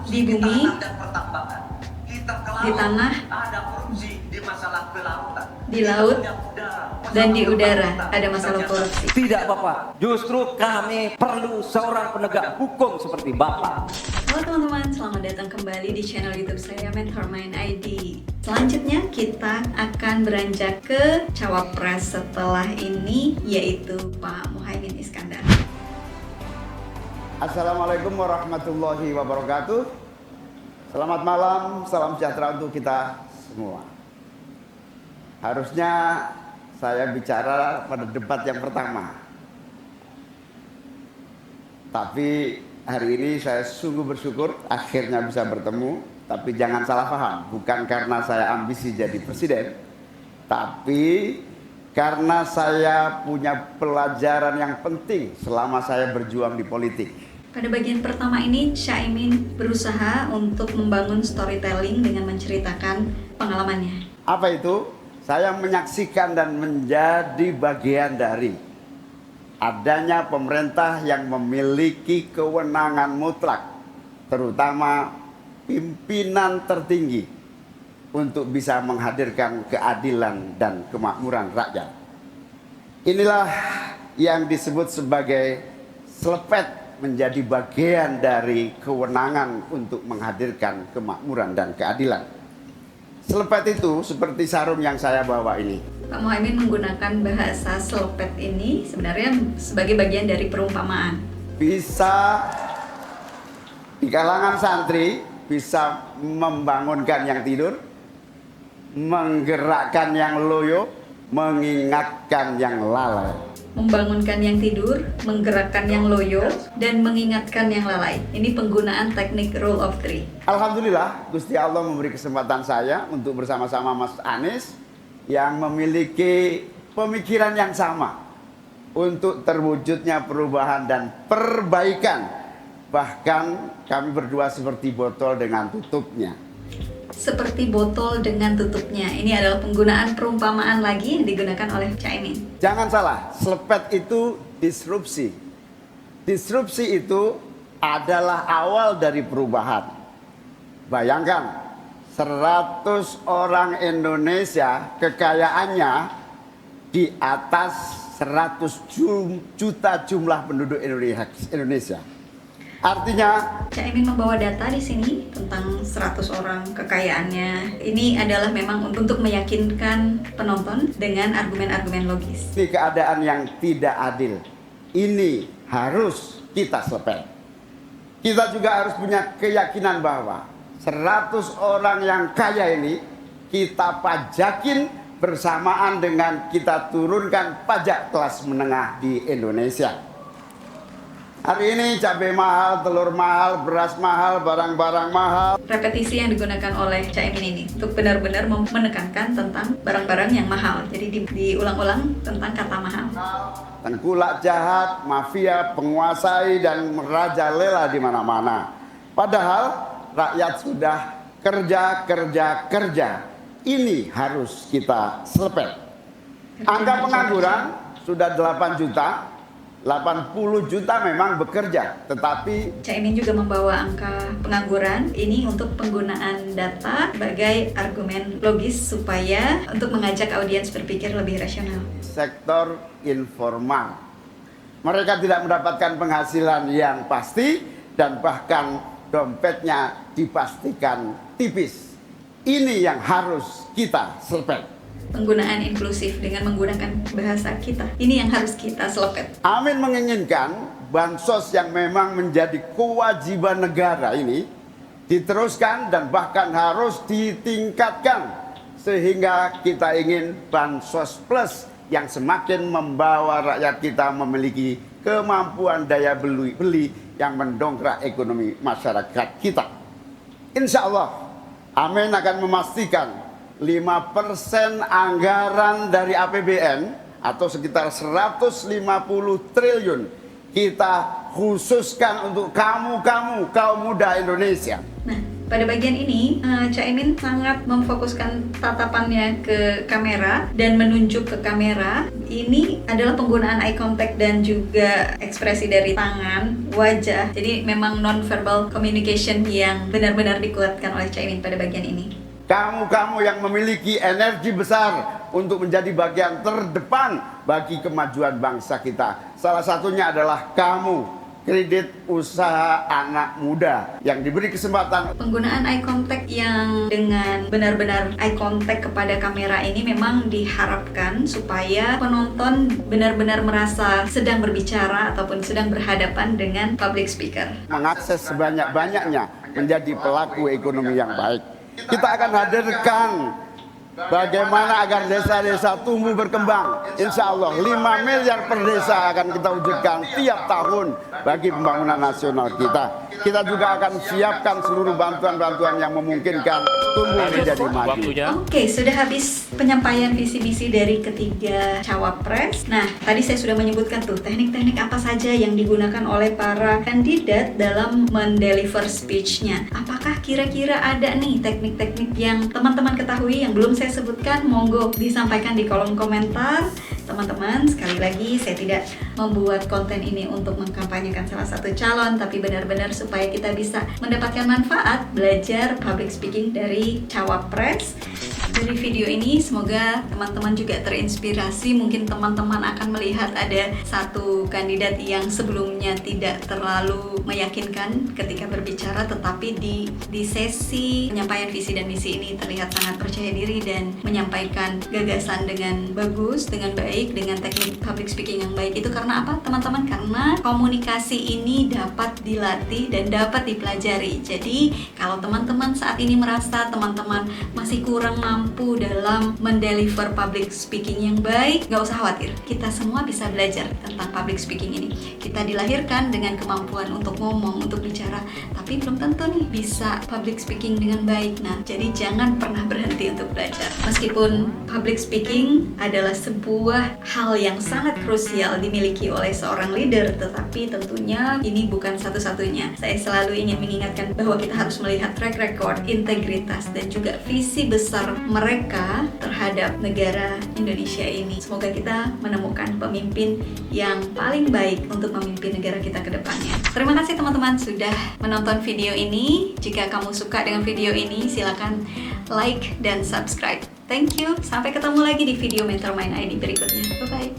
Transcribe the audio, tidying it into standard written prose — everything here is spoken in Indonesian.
di bumi, di tanah, di laut, dan di udara ada masalah korupsi. Tidak, Bapak. Justru kami perlu seorang penegak hukum seperti Bapak. Halo teman-teman, selamat datang kembali di channel YouTube saya Mentormind ID. Selanjutnya kita akan beranjak ke cawapres setelah ini, yaitu Pak Muhaimin Iskandar. Assalamualaikum warahmatullahi wabarakatuh. Selamat malam, salam sejahtera untuk kita semua. Harusnya saya bicara pada debat yang pertama, tapi hari ini saya sungguh bersyukur akhirnya bisa bertemu. Tapi jangan salah paham, bukan karena saya ambisi jadi presiden, tapi karena saya punya pelajaran yang penting selama saya berjuang di politik. Pada bagian pertama ini, Caimin berusaha untuk membangun storytelling dengan menceritakan pengalamannya. Apa itu? Saya menyaksikan dan menjadi bagian dari adanya pemerintah yang memiliki kewenangan mutlak, terutama pimpinan tertinggi, untuk bisa menghadirkan keadilan dan kemakmuran rakyat. Inilah yang disebut sebagai selepet, menjadi bagian dari kewenangan untuk menghadirkan kemakmuran dan keadilan. Selepet itu seperti sarung yang saya bawa ini. Pak Muhaimin menggunakan bahasa selepet ini sebenarnya sebagai bagian dari perumpamaan. Bisa di kalangan santri, bisa membangunkan yang tidur, menggerakkan yang loyo, mengingatkan yang lalai. Membangunkan yang tidur, menggerakkan yang loyo, dan mengingatkan yang lalai. Ini penggunaan teknik rule of three. Alhamdulillah, Gusti Allah memberi kesempatan saya untuk bersama-sama Mas Anies yang memiliki pemikiran yang sama untuk terwujudnya perubahan dan perbaikan. Bahkan kami berdua seperti botol dengan tutupnya. Seperti botol dengan tutupnya. Ini adalah penggunaan perumpamaan lagi yang digunakan oleh Caimin. Jangan salah, selepet itu disrupsi. Disrupsi itu adalah awal dari perubahan. Bayangkan, 100 orang Indonesia kekayaannya di atas 100 juta jumlah penduduk Indonesia. Artinya Caimin membawa data di sini tentang 100 orang kekayaannya. Ini adalah memang untuk meyakinkan penonton dengan argumen-argumen logis. di keadaan yang tidak adil ini harus kita selepet. Kita juga harus punya keyakinan bahwa 100 orang yang kaya ini kita pajakin bersamaan dengan kita turunkan pajak kelas menengah di Indonesia. Hari ini cabai mahal, telur mahal, beras mahal, barang-barang mahal. Repetisi yang digunakan oleh Caimin ini untuk benar-benar menekankan tentang barang-barang yang mahal. Jadi diulang-ulang tentang kata mahal. Tengkulak jahat, mafia, penguasai dan merajalela di mana-mana. Padahal rakyat sudah kerja. Ini harus kita selepet. Angka pengangguran sudah 8 juta. 80 juta memang bekerja, tetapi Caimin juga membawa angka pengangguran ini untuk penggunaan data sebagai argumen logis supaya untuk mengajak audiens berpikir lebih rasional. sektor informal, mereka tidak mendapatkan penghasilan yang pasti dan bahkan dompetnya dipastikan tipis. Ini yang harus kita selepet. Penggunaan inklusif dengan menggunakan bahasa kita, ini yang harus kita selepet. Amin menginginkan bansos yang memang menjadi kewajiban negara ini diteruskan dan bahkan harus ditingkatkan, sehingga kita ingin bansos plus yang semakin membawa rakyat kita memiliki kemampuan daya beli yang mendongkrak ekonomi masyarakat kita. Insya Allah, Amin akan memastikan 5% anggaran dari APBN atau sekitar 150 triliun kita khususkan untuk kaum muda Indonesia. Nah, Pada bagian ini, Caimin sangat memfokuskan tatapannya ke kamera dan menunjuk ke kamera. Ini adalah penggunaan eye contact dan juga ekspresi dari tangan, wajah. Jadi memang non-verbal communication yang benar-benar dikuatkan oleh Caimin pada bagian ini. Kamu yang memiliki energi besar untuk menjadi bagian terdepan bagi kemajuan bangsa kita. Salah satunya adalah kamu, kredit usaha anak muda yang diberi kesempatan. Penggunaan eye contact yang dengan benar-benar eye contact kepada kamera ini memang diharapkan supaya penonton benar-benar merasa sedang berbicara ataupun sedang berhadapan dengan public speaker. Mengakses sebanyak-banyaknya menjadi pelaku ekonomi yang baik. Kita akan hadirkan bagaimana agar desa-desa tumbuh berkembang. Insya Allah 5 miliar per desa akan kita wujudkan tiap tahun bagi pembangunan nasional kita. Kita juga akan siapkan seluruh bantuan-bantuan yang memungkinkan tumbuh menjadi maju. Oke, sudah habis penyampaian visi misi dari ketiga cawapres. Nah, tadi saya sudah menyebutkan tuh teknik-teknik apa saja yang digunakan oleh para kandidat dalam mendeliver speech-nya. Apakah kira-kira ada nih teknik-teknik yang teman-teman ketahui yang belum saya sebutkan? Monggo disampaikan di kolom komentar. Teman-teman, sekali lagi saya tidak membuat konten ini untuk mengkampanyekan salah satu calon, tapi benar-benar supaya kita bisa mendapatkan manfaat belajar public speaking dari cawapres. Dari video ini semoga teman-teman juga terinspirasi. Mungkin teman-teman akan melihat ada satu kandidat yang sebelumnya tidak terlalu meyakinkan ketika berbicara, tetapi di sesi penyampaian visi dan misi ini terlihat sangat percaya diri dan menyampaikan gagasan dengan bagus, dengan baik, dengan teknik public speaking yang baik. Itu karena apa, teman-teman? Karena komunikasi ini dapat dilatih dan dapat dipelajari. Jadi kalau teman-teman saat ini merasa teman-teman masih kurang mampu dalam mendeliver public speaking yang baik, gak usah khawatir. Kita semua bisa belajar tentang public speaking ini. Kita dilahirkan dengan kemampuan untuk ngomong, untuk bicara, tapi belum tentu nih bisa public speaking dengan baik. Nah, jadi jangan pernah berhenti untuk belajar. Meskipun public speaking adalah sebuah hal yang sangat krusial dimiliki oleh seorang leader, tetapi tentunya ini bukan satu-satunya. Saya selalu ingin mengingatkan bahwa kita harus melihat track record, integritas, dan juga visi besar mereka terhadap negara Indonesia ini. Semoga kita menemukan pemimpin yang paling baik untuk memimpin negara kita ke depannya. Terima kasih teman-teman sudah menonton video ini. Jika kamu suka dengan video ini, silakan like dan subscribe. Thank you. Sampai ketemu lagi di video Mentor Mind ID berikutnya. Bye-bye.